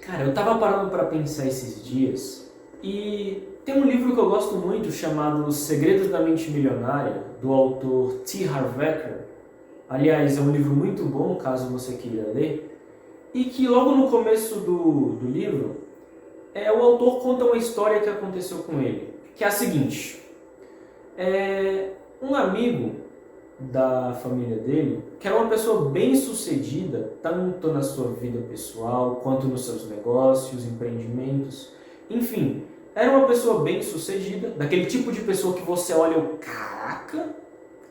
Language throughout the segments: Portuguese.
Cara, eu tava parando para pensar esses dias e tem um livro que eu gosto muito chamado Os Segredos da Mente Milionária, do autor T. Harv Eker. Aliás, é um livro muito bom, caso você queira ler. E que logo no começo do livro, o autor conta uma história que aconteceu com ele, que é a seguinte. Um amigo da família dele, que era uma pessoa bem sucedida, tanto na sua vida pessoal, quanto nos seus negócios, empreendimentos, enfim, era uma pessoa bem sucedida, daquele tipo de pessoa que você olha e caraca,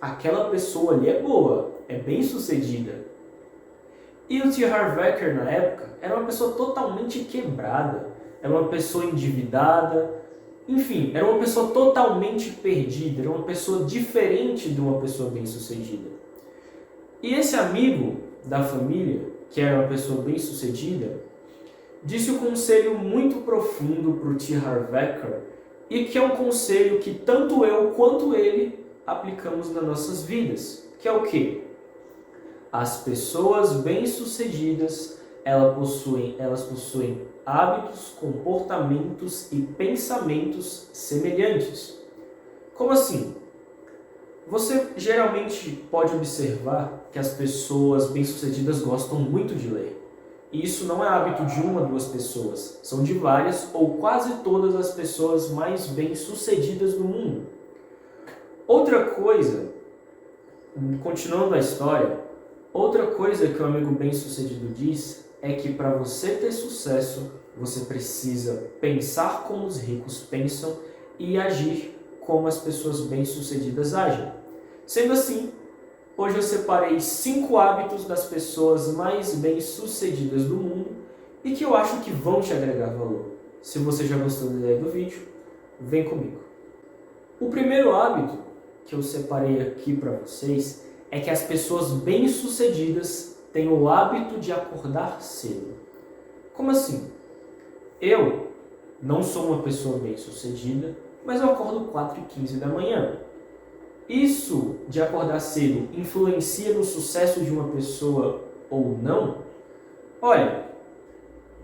aquela pessoa ali é boa, é bem sucedida. E o T. Harv Eker, na época, era uma pessoa totalmente quebrada, era uma pessoa endividada, enfim, era uma pessoa totalmente perdida, era uma pessoa diferente de uma pessoa bem-sucedida. E esse amigo da família, que era uma pessoa bem-sucedida, disse um conselho muito profundo para o T. Harv Eker, e que é um conselho que tanto eu quanto ele aplicamos nas nossas vidas, que é o quê? As pessoas bem-sucedidas, elas possuem hábitos, comportamentos e pensamentos semelhantes. Como assim? Você geralmente pode observar que as pessoas bem-sucedidas gostam muito de ler. E isso não é hábito de uma ou duas pessoas, são de várias ou quase todas as pessoas mais bem-sucedidas do mundo. Outra coisa, continuando a história, outra coisa que o amigo bem-sucedido diz é que para você ter sucesso, você precisa pensar como os ricos pensam e agir como as pessoas bem-sucedidas agem. Sendo assim, hoje eu separei 5 hábitos das pessoas mais bem-sucedidas do mundo e que eu acho que vão te agregar valor. Se você já gostou da ideia do vídeo, vem comigo. O primeiro hábito que eu separei aqui para vocês é que as pessoas bem-sucedidas têm o hábito de acordar cedo. Como assim? Eu não sou uma pessoa bem-sucedida, mas eu acordo 4h15 da manhã. Isso de acordar cedo influencia no sucesso de uma pessoa ou não? Olha,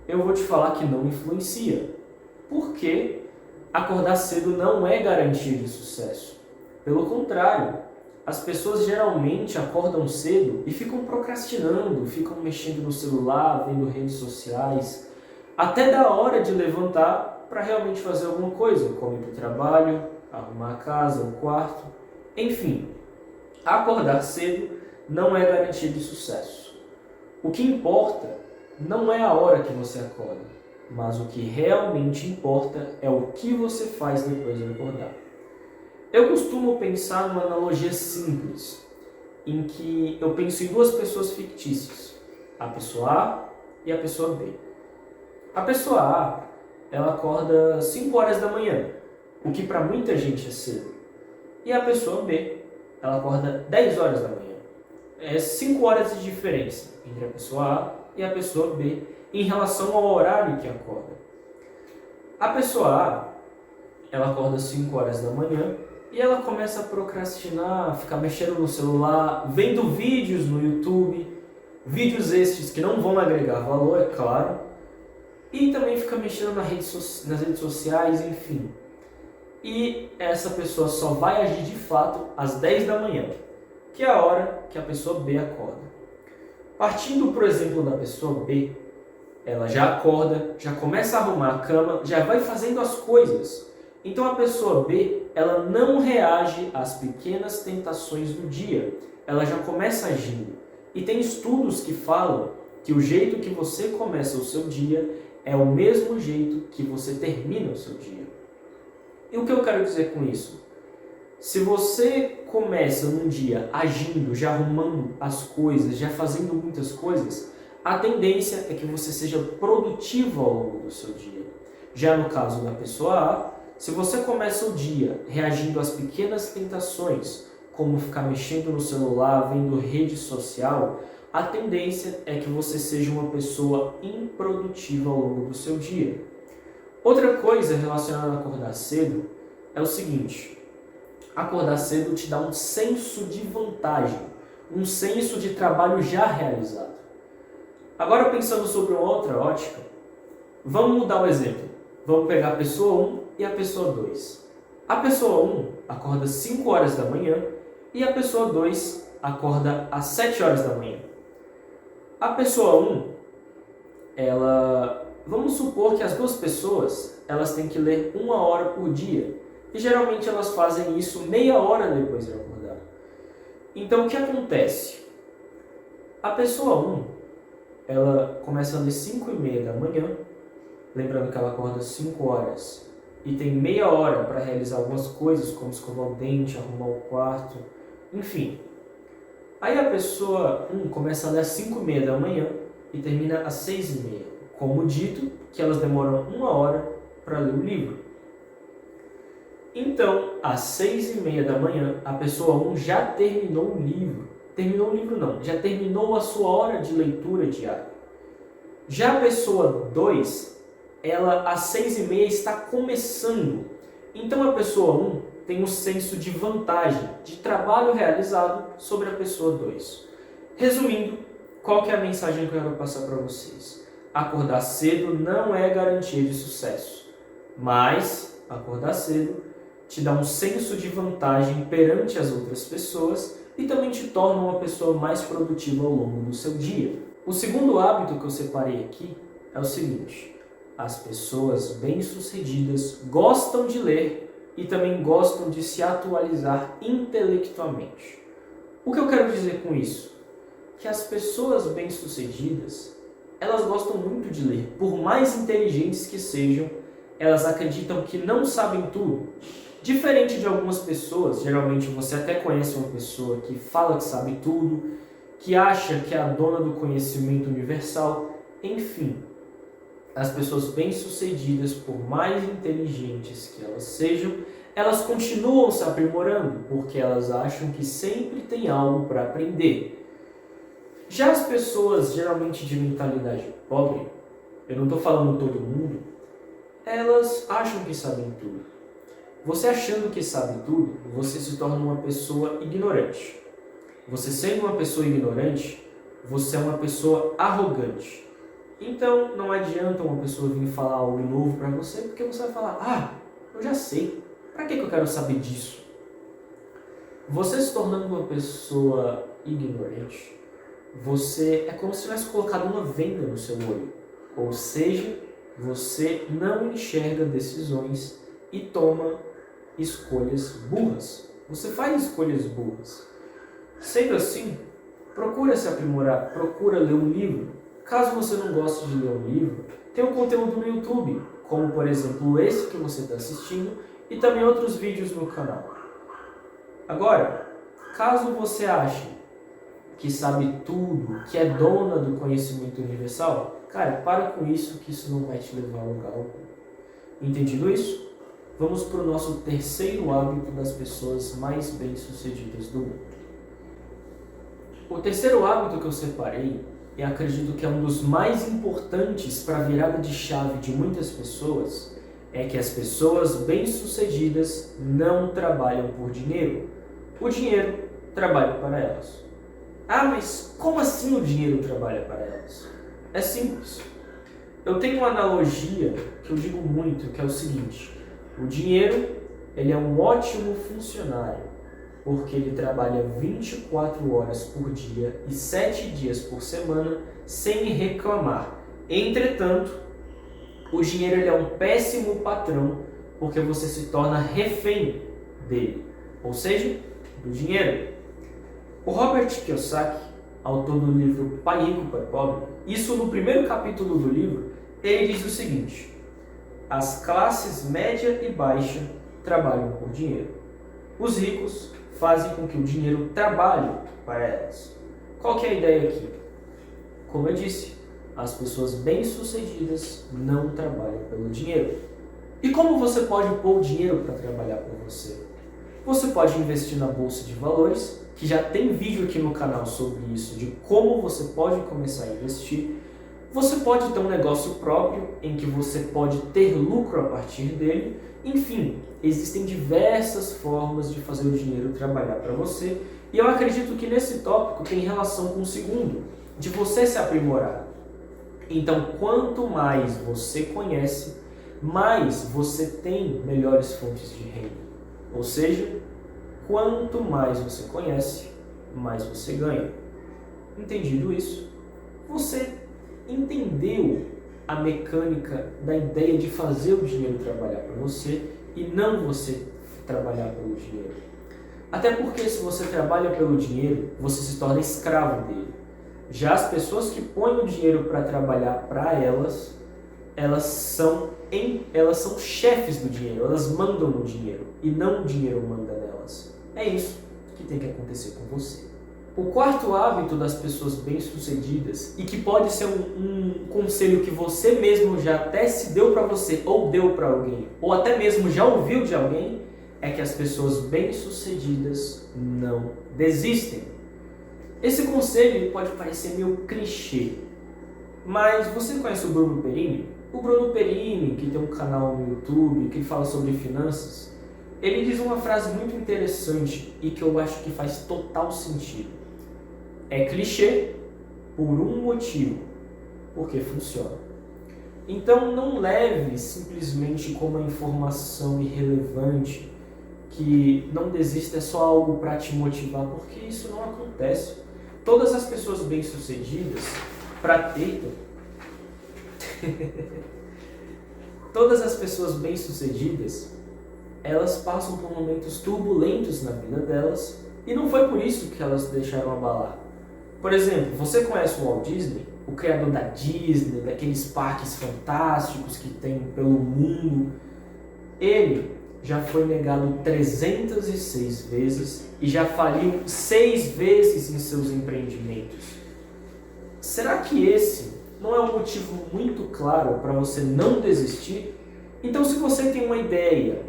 eu vou te falar que não influencia. Porque acordar cedo não é garantia de sucesso. Pelo contrário, as pessoas geralmente acordam cedo e ficam procrastinando, ficam mexendo no celular, vendo redes sociais, até da hora de levantar para realmente fazer alguma coisa, como ir para o trabalho, arrumar a casa, o quarto, enfim. Acordar cedo não é garantia de sucesso. O que importa não é a hora que você acorda, mas o que realmente importa é o que você faz depois de acordar. Eu costumo pensar numa analogia simples, em que eu penso em 2 pessoas fictícias, a pessoa A e a pessoa B. A pessoa A, ela acorda 5 horas da manhã, o que para muita gente é cedo. E a pessoa B, ela acorda 10 horas da manhã. É 5 horas de diferença entre a pessoa A e a pessoa B em relação ao horário que acorda. A pessoa A, ela acorda 5 horas da manhã e ela começa a procrastinar, ficar mexendo no celular, vendo vídeos no YouTube, vídeos estes que não vão agregar valor, é claro, e também fica mexendo nas redes sociais, enfim. E essa pessoa só vai agir de fato às 10 da manhã, que é a hora que a pessoa B acorda. Partindo, por exemplo, da pessoa B, ela já acorda, já começa a arrumar a cama, já vai fazendo as coisas. Então a pessoa B, ela não reage às pequenas tentações do dia, ela já começa agindo. E tem estudos que falam que o jeito que você começa o seu dia é o mesmo jeito que você termina o seu dia. E o que eu quero dizer com isso? Se você começa num dia agindo, já arrumando as coisas, já fazendo muitas coisas, a tendência é que você seja produtivo ao longo do seu dia. Já no caso da pessoa A, se você começa o dia reagindo às pequenas tentações, como ficar mexendo no celular, vendo rede social, a tendência é que você seja uma pessoa improdutiva ao longo do seu dia. Outra coisa relacionada a acordar cedo é o seguinte: acordar cedo te dá um senso de vantagem, um senso de trabalho já realizado. Agora, pensando sobre uma outra ótica, Vamos mudar o exemplo. Vamos pegar a pessoa 1 e a pessoa 2. A pessoa 1 acorda às 5 horas da manhã e a pessoa 2 acorda às 7 horas da manhã. A pessoa 1, vamos supor que as duas pessoas elas têm que ler 1 hora por dia. E geralmente elas fazem isso meia hora depois de acordar. Então o que acontece? A pessoa 1, ela começa a ler 5h30 da manhã, lembrando que ela acorda às 5 horas e tem meia hora para realizar algumas coisas, como escovar o dente, arrumar o quarto, enfim. Aí a pessoa 1 começa a ler às 5h30 da manhã e termina às 6h30. Como dito, que elas demoram 1 hora para ler o livro. Então, às 6h30 da manhã, a pessoa 1 já terminou o livro. Terminou o livro não, já terminou a sua hora de leitura diária. Já a pessoa 2, ela às 6h30 está começando. Então a pessoa 1 tem um senso de vantagem, de trabalho realizado sobre a pessoa 2. Resumindo, qual que é a mensagem que eu quero passar para vocês? Acordar cedo não é garantia de sucesso, mas acordar cedo te dá um senso de vantagem perante as outras pessoas e também te torna uma pessoa mais produtiva ao longo do seu dia. O segundo hábito que eu separei aqui é o seguinte: as pessoas bem-sucedidas gostam de ler e também gostam de se atualizar intelectualmente. O que eu quero dizer com isso? Que as pessoas bem-sucedidas, elas gostam muito de ler. Por mais inteligentes que sejam, elas acreditam que não sabem tudo. Diferente de algumas pessoas, geralmente você até conhece uma pessoa que fala que sabe tudo, que acha que é a dona do conhecimento universal, enfim. As pessoas bem-sucedidas, por mais inteligentes que elas sejam, elas continuam se aprimorando, porque elas acham que sempre tem algo para aprender. Já as pessoas geralmente de mentalidade pobre, eu não estou falando todo mundo, elas acham que sabem tudo. Você achando que sabe tudo, você se torna uma pessoa ignorante. Você sendo uma pessoa ignorante, você é uma pessoa arrogante. Então, não adianta uma pessoa vir falar algo novo para você, porque você vai falar: eu já sei, para que eu quero saber disso? Você se tornando uma pessoa ignorante, você é como se tivesse colocado uma venda no seu olho. Ou seja, você não enxerga decisões e toma escolhas burras. Você faz escolhas burras. Sendo assim, procura se aprimorar, procura ler um livro. Caso você não goste de ler um livro, tem um conteúdo no YouTube, como por exemplo esse que você está assistindo e também outros vídeos no canal. Agora, caso você ache que sabe tudo, que é dona do conhecimento universal, cara, para com isso, que isso não vai te levar a lugar algum. Entendido isso? Vamos para o nosso terceiro hábito das pessoas mais bem-sucedidas do mundo. O terceiro hábito que eu separei, e acredito que é um dos mais importantes para a virada de chave de muitas pessoas, é que as pessoas bem-sucedidas não trabalham por dinheiro. O dinheiro trabalha para elas. Mas como assim o dinheiro trabalha para elas? É simples. Eu tenho uma analogia que eu digo muito, que é o seguinte: o dinheiro, ele é um ótimo funcionário, porque ele trabalha 24 horas por dia e 7 dias por semana sem reclamar. Entretanto, o dinheiro ele é um péssimo patrão, porque você se torna refém dele, ou seja, do dinheiro. O Robert Kiyosaki, autor do livro Pai Rico, Pai Pobre, isso no primeiro capítulo do livro, ele diz o seguinte: as classes média e baixa trabalham por dinheiro. Os ricos fazem com que o dinheiro trabalhe para elas. Qual que é a ideia aqui? Como eu disse, as pessoas bem-sucedidas não trabalham pelo dinheiro. E como você pode pôr o dinheiro para trabalhar por você? Você pode investir na bolsa de valores, que já tem vídeo aqui no canal sobre isso, de como você pode começar a investir. Você pode ter um negócio próprio, em que você pode ter lucro a partir dele. Enfim, existem diversas formas de fazer o dinheiro trabalhar para você. E eu acredito que nesse tópico tem relação com o segundo, de você se aprimorar. Então, quanto mais você conhece, mais você tem melhores fontes de renda. Ou seja, quanto mais você conhece, mais você ganha. Entendido isso, você entendeu a mecânica da ideia de fazer o dinheiro trabalhar para você e não você trabalhar pelo dinheiro. Até porque se você trabalha pelo dinheiro, você se torna escravo dele. Já as pessoas que põem o dinheiro para trabalhar para elas são chefes do dinheiro, elas mandam no dinheiro e não o dinheiro manda nelas. É isso que tem que acontecer com você. O quarto hábito das pessoas bem-sucedidas, e que pode ser um conselho que você mesmo já até se deu para você, ou deu para alguém, ou até mesmo já ouviu de alguém, é que as pessoas bem-sucedidas não desistem. Esse conselho pode parecer meio clichê, mas você conhece o Bruno Perini? O Bruno Perini, que tem um canal no YouTube, que fala sobre finanças, ele diz uma frase muito interessante e que eu acho que faz total sentido. É clichê por um motivo, porque funciona. Então não leve simplesmente como uma informação irrelevante que não desista é só algo para te motivar, porque isso não acontece. Todas as pessoas bem-sucedidas, todas as pessoas bem-sucedidas, elas passam por momentos turbulentos na vida delas e não foi por isso que elas deixaram abalar. Por exemplo, você conhece o Walt Disney, o criador da Disney, daqueles parques fantásticos que tem pelo mundo? Ele já foi negado 306 vezes e já faliu 6 vezes em seus empreendimentos. Será que esse não é um motivo muito claro para você não desistir? Então, se você tem uma ideia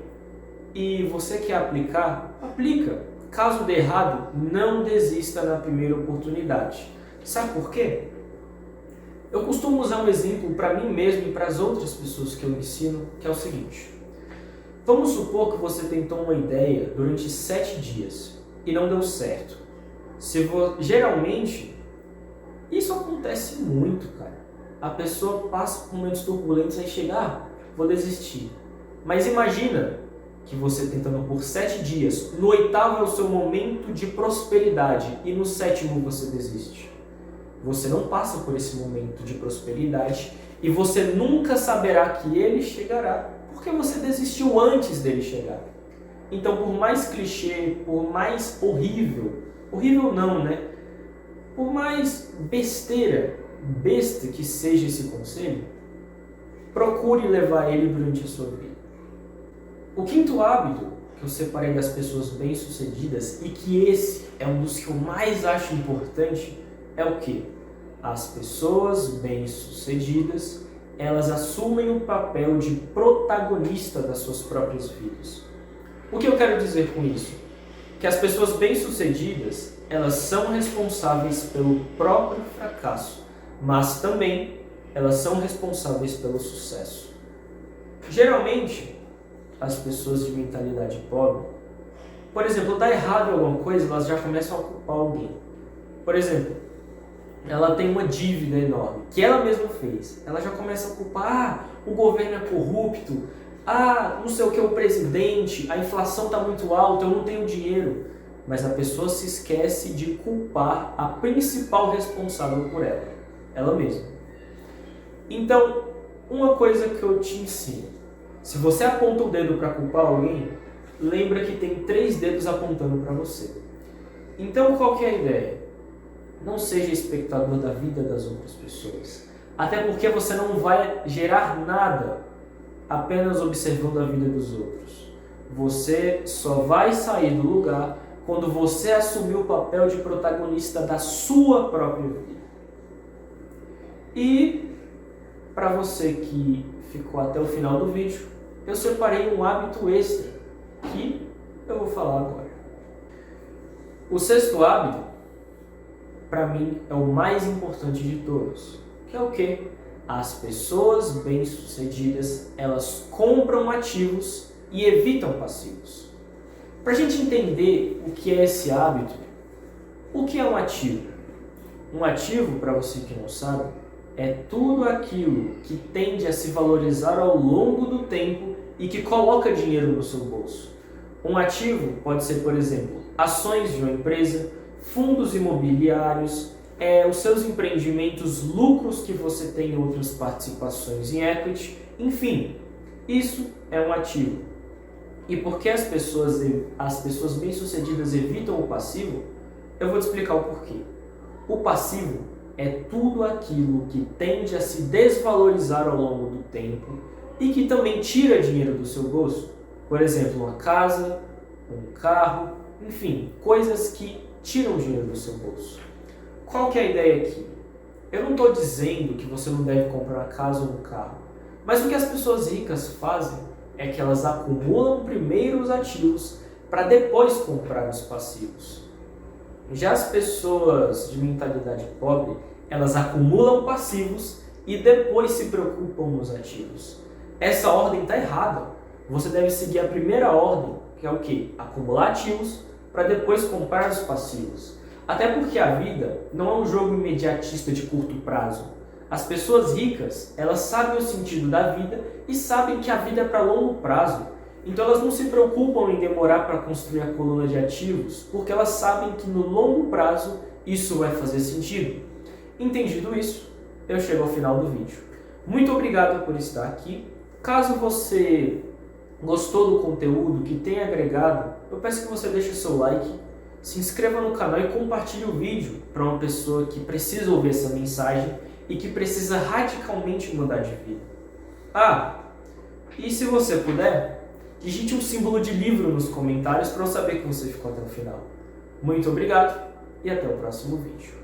e você quer aplicar, aplica. Caso dê errado, não desista na primeira oportunidade. Sabe por quê? Eu costumo usar um exemplo para mim mesmo e para as outras pessoas que eu ensino, que é o seguinte. Vamos supor que você tentou uma ideia durante 7 dias e não deu certo. Geralmente, isso acontece muito, cara. A pessoa passa por momentos turbulentos e chega, vou desistir. Mas imagina que você tentando por 7 dias, no 8º é o seu momento de prosperidade e no 7º você desiste. Você não passa por esse momento de prosperidade e você nunca saberá que ele chegará, porque você desistiu antes dele chegar. Então, por mais clichê, por mais horrível não, né? Por mais besta que seja esse conselho, procure levar ele durante a sua vida. O quinto hábito que eu separei das pessoas bem-sucedidas e que esse é um dos que eu mais acho importante é o quê? As pessoas bem-sucedidas, elas assumem o papel de protagonista das suas próprias vidas. O que eu quero dizer com isso? Que as pessoas bem-sucedidas, elas são responsáveis pelo próprio fracasso, mas também elas são responsáveis pelo sucesso. Geralmente, as pessoas de mentalidade pobre, por exemplo, dá errado alguma coisa, elas já começam a culpar alguém. Por exemplo, ela tem uma dívida enorme, que ela mesma fez. Ela já começa a culpar, o governo é corrupto, não sei o que, o presidente, a inflação está muito alta, eu não tenho dinheiro. Mas a pessoa se esquece de culpar a principal responsável por ela mesma. Então, uma coisa que eu te ensino, se você aponta o dedo para culpar alguém, lembra que tem 3 dedos apontando para você. Então, qual que é a ideia? Não seja espectador da vida das outras pessoas. Até porque você não vai gerar nada apenas observando a vida dos outros. Você só vai sair do lugar quando você assumir o papel de protagonista da sua própria vida. E para você que ficou até o final do vídeo, eu separei um hábito extra que eu vou falar agora. O 6º hábito, para mim, é o mais importante de todos, que é o quê? As pessoas bem-sucedidas, elas compram ativos e evitam passivos. Para a gente entender o que é esse hábito, o que é um ativo? Um ativo, para você que não sabe, é tudo aquilo que tende a se valorizar ao longo do tempo e que coloca dinheiro no seu bolso. Um ativo pode ser, por exemplo, ações de uma empresa, fundos imobiliários, os seus empreendimentos, lucros que você tem em outras participações em equity, enfim, isso é um ativo. E por que as pessoas bem-sucedidas evitam o passivo? Eu vou te explicar o porquê. O passivo é tudo aquilo que tende a se desvalorizar ao longo do tempo e que também tira dinheiro do seu bolso. Por exemplo, uma casa, um carro, enfim, coisas que tiram dinheiro do seu bolso. Qual que é a ideia aqui? Eu não estou dizendo que você não deve comprar uma casa ou um carro, mas o que as pessoas ricas fazem é que elas acumulam primeiro os ativos para depois comprar os passivos. Já as pessoas de mentalidade pobre, elas acumulam passivos e depois se preocupam nos ativos. Essa ordem está errada. Você deve seguir a primeira ordem, que é o quê? Acumular ativos para depois comprar os passivos. Até porque a vida não é um jogo imediatista de curto prazo. As pessoas ricas, elas sabem o sentido da vida e sabem que a vida é para longo prazo. Então elas não se preocupam em demorar para construir a coluna de ativos, porque elas sabem que no longo prazo isso vai fazer sentido. Entendido isso, eu chego ao final do vídeo. Muito obrigado por estar aqui. Caso você gostou do conteúdo, que tenha agregado, eu peço que você deixe seu like, se inscreva no canal e compartilhe o vídeo para uma pessoa que precisa ouvir essa mensagem e que precisa radicalmente mudar de vida. E se você puder, digite um símbolo de livro nos comentários para eu saber que você ficou até o final. Muito obrigado e até o próximo vídeo.